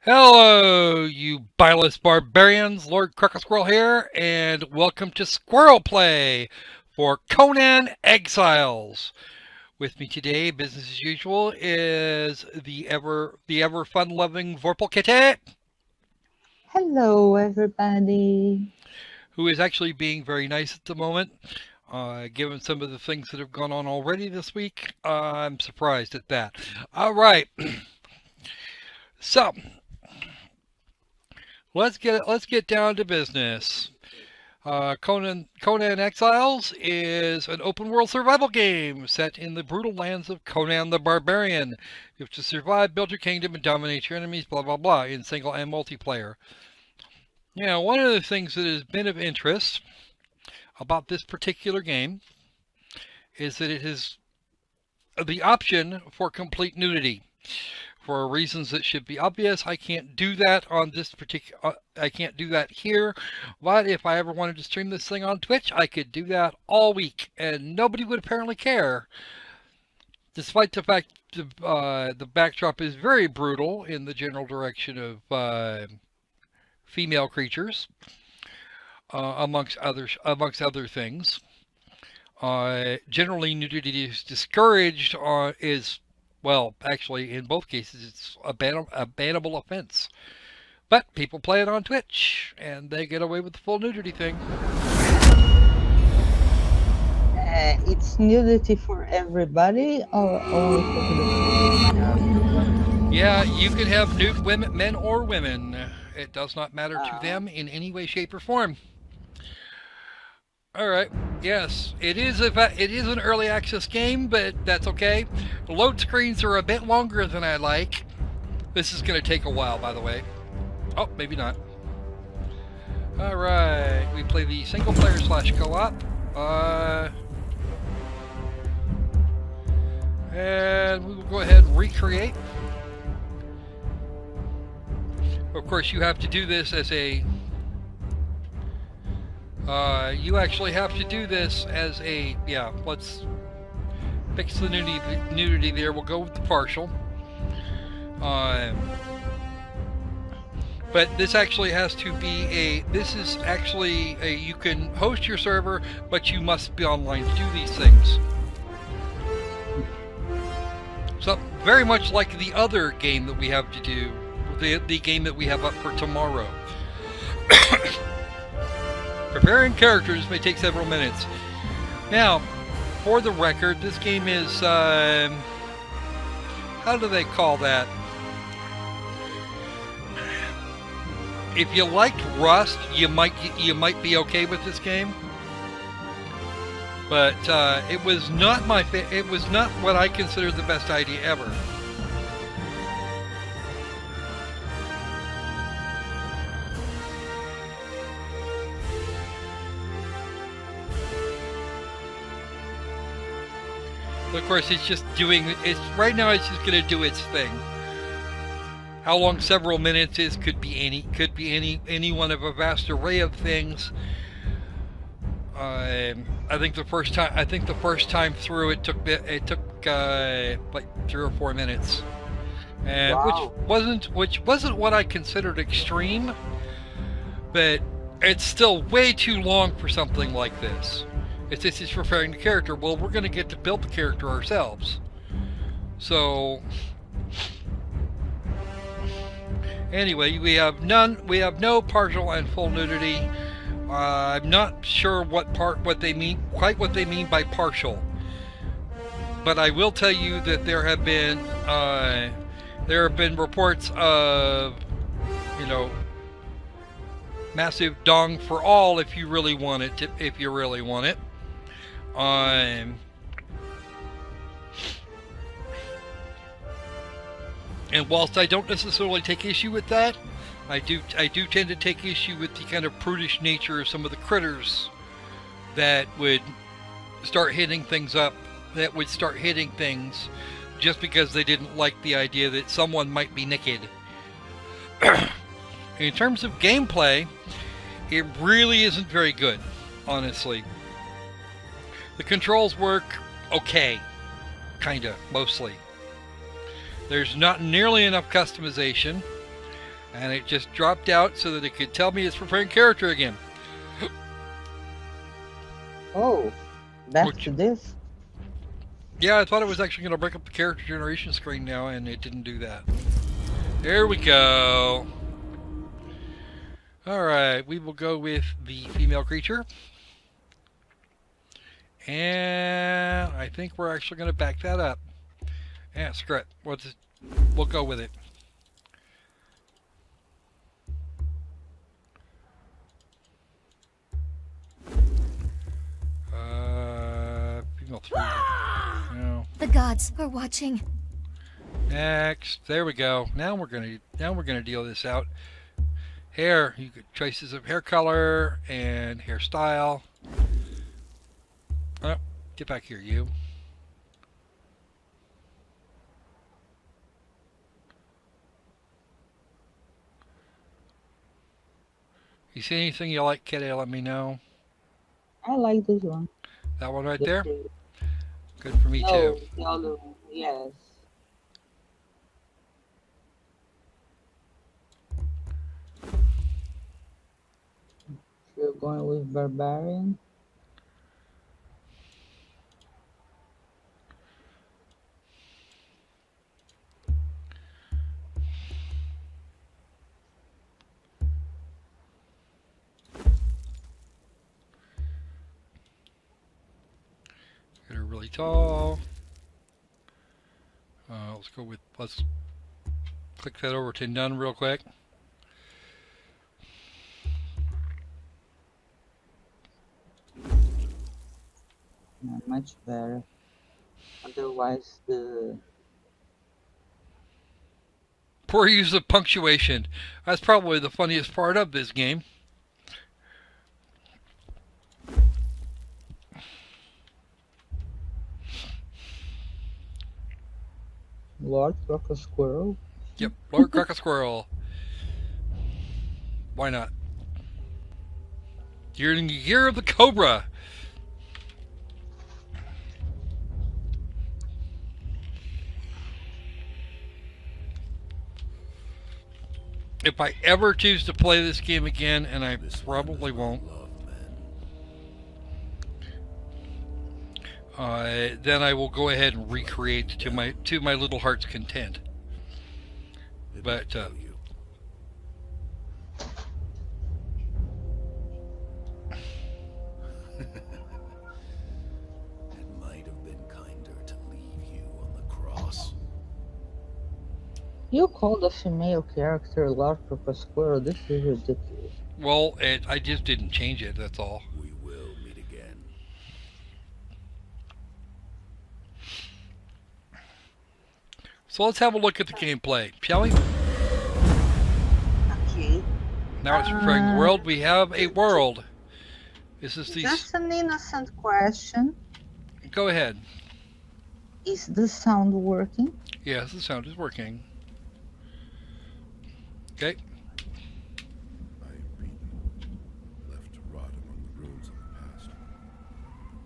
Hello, you bileless barbarians. Lord Crooked Squirrel here, and welcome to SquirrelPlay for Conan Exiles. With me today, business as usual, is the ever fun-loving Vorpal Kete, Hello, everybody. who is actually being very nice at the moment. Given some of the things that have gone on already this week, I'm surprised at that. All right, so let's get down to business. Conan Exiles is an open world survival game set in the brutal lands of Conan the Barbarian. You have to survive, build your kingdom, and dominate your enemies, blah blah blah, in single and multiplayer. One of the things that has been of interest about this particular game is that it has the option for complete nudity. For reasons that should be obvious, I can't do that on this particular. I can't do that here. But if I ever wanted to stream this thing on Twitch, I could do that all week, and nobody would apparently care. Despite the fact the backdrop is very brutal in the general direction of female creatures, amongst other things. Generally, nudity is discouraged. Is well, actually, in both cases, it's a bannable offense. But people play it on Twitch, and they get away with the full nudity thing. It's nudity for everybody or only for the Yeah, you can have nude women, men or women. It does not matter to uh, them in any way, shape, or form. All right. Yes, it is an early access game, but that's okay. The load screens are a bit longer than I like. This is going to take a while, by the way. Oh, maybe not. All right. We play the single player / co-op. And we will go ahead and recreate. Of course, you have to do this as a. You actually have to do this as a. Yeah, let's fix the nudity there. We'll go with the partial. But this actually has to be a. This is actually a. You can host your server, but you must be online to do these things. So very much like the other game that we have to do, the game that we have up for tomorrow. Preparing characters may take several minutes. Now, for the record, this game is how do they call that? If you liked Rust, you might be okay with this game. But it was not it was not what I consider the best idea ever. But of course, it's just doing it's right now. It's just going to do its thing. How long several minutes is could be any one of a vast array of things. I think the first time through it took like 3 or 4 minutes, and wow. which wasn't what I considered extreme, but it's still way too long for something like this. It's preparing the character. Well, we're going to get to build the character ourselves, so. Anyway, we have no partial and full nudity. I'm not sure what they mean by partial, but I will tell you that there have been reports of, massive dong for all if you really want it. And whilst I don't necessarily take issue with that, I do tend to take issue with the kind of prudish nature of some of the critters that would start hitting things just because they didn't like the idea that someone might be naked. In terms of gameplay, it really isn't very good, honestly. The controls work okay, kinda, mostly. There's not nearly enough customization. And it just dropped out so that it could tell me it's preparing character again. Oh, back Which- to this. Yeah, I thought it was actually going to break up the character generation screen now, and it didn't do that. There we go. Alright, we will go with the female creature. And I think we're actually going to back that up. Yeah, screw it. We'll go with it. Female 3. No. The gods are watching. Next. There we go. Now we're gonna deal this out. Hair. You get choices of hair color and hairstyle. Oh, get back here, you. You see anything you like, Kitty? Let me know. I like this one. That one right This there? is- Good for me No, too. the other one. Yes. You're going with barbarian. Get her really tall. Let's click that over to none real quick. Not much better. Otherwise, the Poor use of punctuation. That's probably the funniest part of this game. Lord Croco Squirrel. Yep, Lord Croco Squirrel. Why not? You're in the year of the Cobra. If I ever choose to play this game again, and I probably won't, then I will go ahead and recreate to my little heart's content. But It might have been kinder to leave you on the cross. You called a female character Lord Croco Squirrel. This is ridiculous. well, I just didn't change it. That's all. We will meet again. So let's have a look at the gameplay, shall we? Okay. Now it's preparing the world. We have a world. This is the. Just an innocent question. Go ahead. Is the sound working? Yes, the sound is working. Okay. I am beaten, left to rot among the ruins of the past.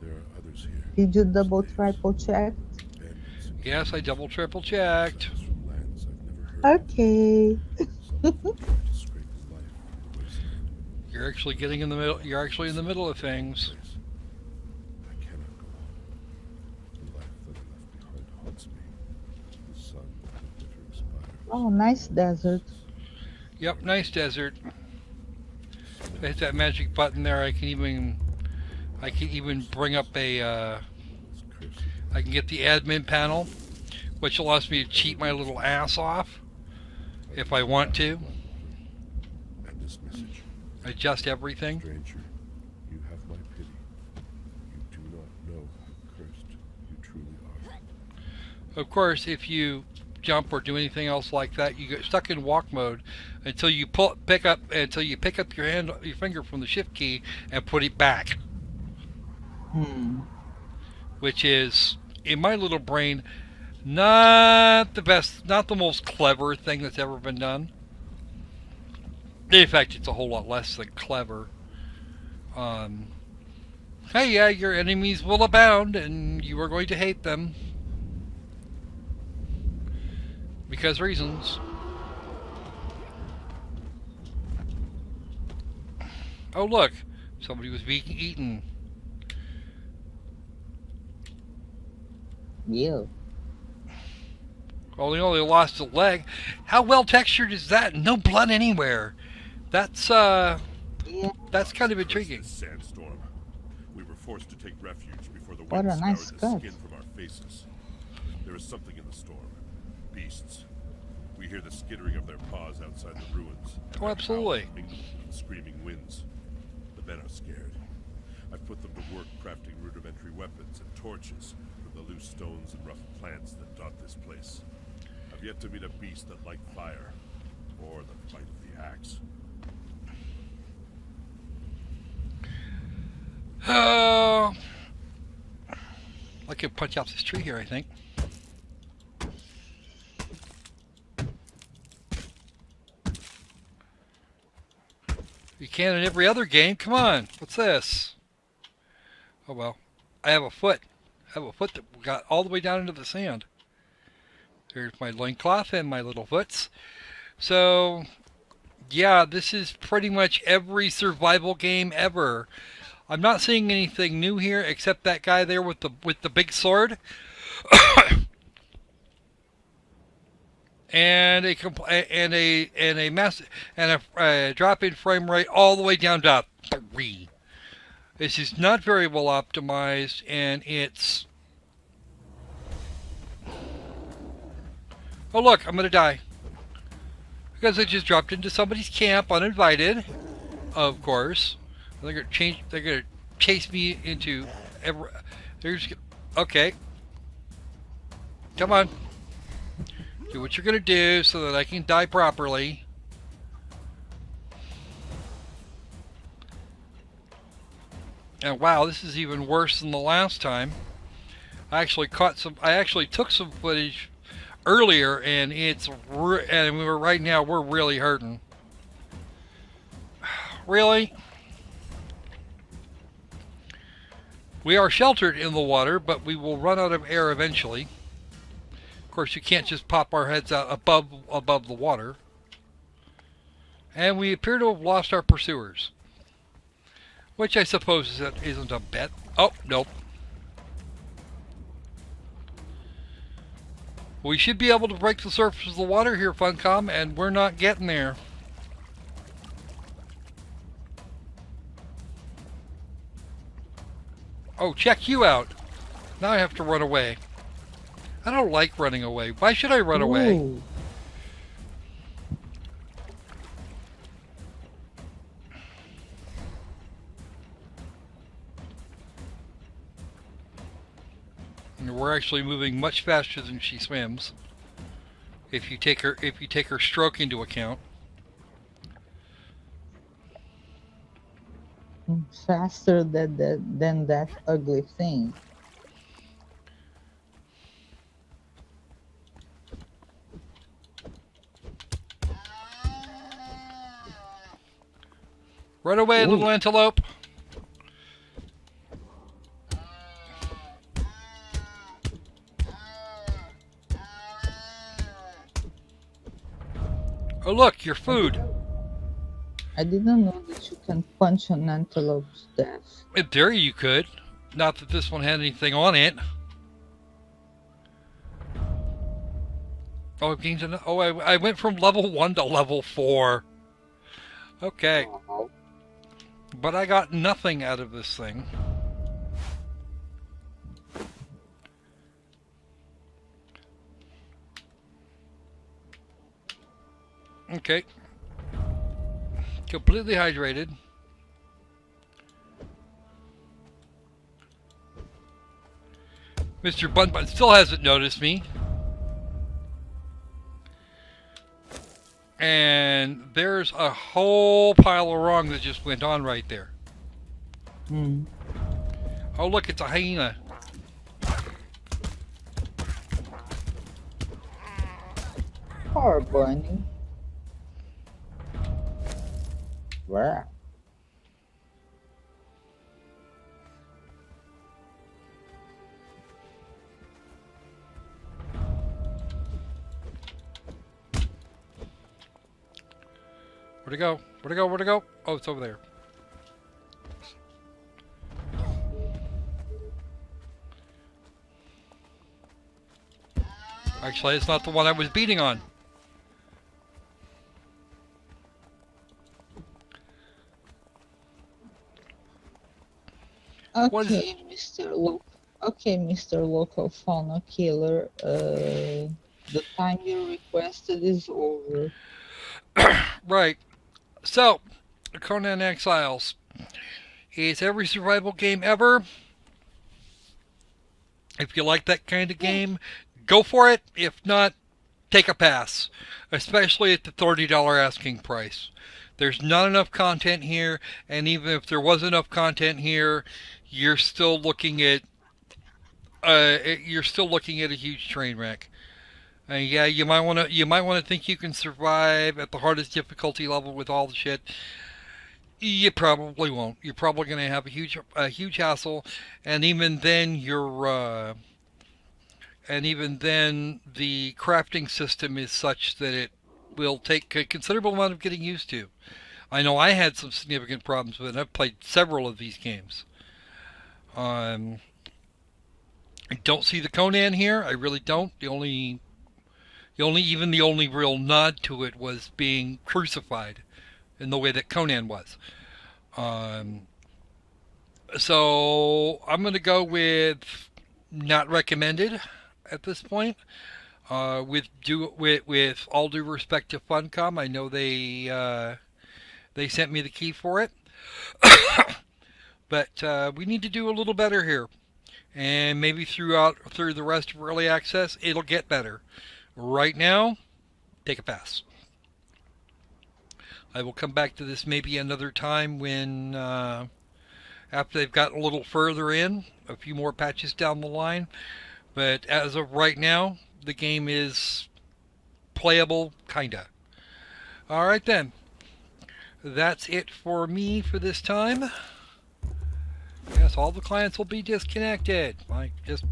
There are others here. Did you double, triple check? Bandits and Yes, I double, triple checked. exiles from lands I've never heard of. Okay. Some of them tried to scrape a life from the wasteland. You're actually getting in the middle. You're actually in the middle of things. Place. I cannot go on. The life that I left behind haunts me. The sun and the bitter expire. Oh, nice desert. Yep, nice desert. If I hit that magic button there, I can even bring up a. This cursed I can get the admin panel, which allows me to cheat my little ass off if I want to. and this message. Adjust everything. Stranger, you have my pity. You do not know how cursed you truly are. Of course, if you jump or do anything else like that, you get stuck in walk mode until you pick up your finger from the shift key and put it back, which is in my little brain not the best, not the most clever thing that's ever been done. In fact, it's a whole lot less than clever. Hey, yeah, your enemies will abound, and you are going to hate them. Because reasons. Oh, look. Somebody was being eaten. Yeah. Well, they only lost a leg. How well textured is that? No blood anywhere. That's Yeah. kind of Curse intriguing. this sandstorm. We were forced to take refuge before the What wind a nice scoured the cut. skin from our faces. There is something in the storm. Beasts. We hear the skittering of their paws outside the ruins. Oh, absolutely. Mingled with the screaming winds. The men are scared. I've put them to work crafting rudimentary weapons and torches from the loose stones and rough plants that dot this place. I've yet to meet a beast that liked fire, or the bite of the axe. I could punch out this tree here, I think. You can in every other game. Come on. What's this? Oh, well. I have a foot. I have a foot that got all the way down into the sand. Here's my loincloth and my little foots. So, yeah, this is pretty much every survival game ever. I'm not seeing anything new here except that guy there with the big sword. and a drop in frame rate all the way down to 3. This is not very well optimized, and it's... Oh look, I'm gonna die. Because I just dropped into somebody's camp uninvited, of course. They're gonna chase me into every... Okay. Come on. Do what you're gonna do so that I can die properly. And wow, this is even worse than the last time. I actually took some footage earlier, and right now we're really hurting. Really? We are sheltered in the water, but we will run out of air eventually. Of course, you can't just pop our heads out above the water. And we appear to have lost our pursuers. Which I suppose isn't a bet. Oh, nope. We should be able to break the surface of the water here, Funcom, and we're not getting there. Oh, check you out. Now I have to run away. I don't like running away. Why should I run away? Ooh. And we're actually moving much faster than she swims. If you take her stroke into account. Faster than that ugly thing. Run away, Ooh. little antelope. Oh look, your food. I didn't know that you can punch an antelope's death. In theory you could. Not that this one had anything on it. Oh, I went from level 1 to level 4. Okay. But I got nothing out of this thing. Okay. Completely hydrated. Mr. Bun still hasn't noticed me. And there's a whole pile of wrong that just went on right there. Hmm. Oh look, it's a hyena. Poor bunny. Where? Where'd it go? Where'd it go? Where'd it go? Oh, it's over there. Actually, it's not the one I was beating on. What is Okay, Mr. Local Fauna Killer. The time you requested is over. Right. So, Conan Exiles is every survival game ever. If you like that kind of game, go for it. If not, take a pass. Especially at the $30 asking price. There's not enough content here, and even if there was enough content here, you're still looking at a huge train wreck. Yeah, you might want to think you can survive at the hardest difficulty level with all the shit. You probably won't. You're probably going to have a huge hassle, and even then the crafting system is such that it will take a considerable amount of getting used to. I know I had some significant problems with it. I've played several of these games. I don't see the Conan here. I really don't. The only real nod to it was being crucified in the way that Conan was. So I'm going to go with not recommended at this point. With all due respect to Funcom, I know they sent me the key for it, but we need to do a little better here, and maybe through the rest of early access, it'll get better. Right now, take a pass. I will come back to this maybe another time when after they've gotten a little further in, a few more patches down the line. But as of right now, the game is playable, kinda. Alright then. That's it for me for this time. Yes, all the clients will be disconnected. Like, just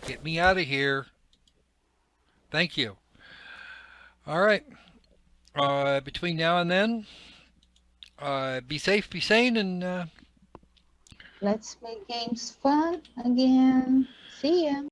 get me out of here. Thank you. Alright. Between now and then, be safe, be sane, and Let's make games fun again. See ya.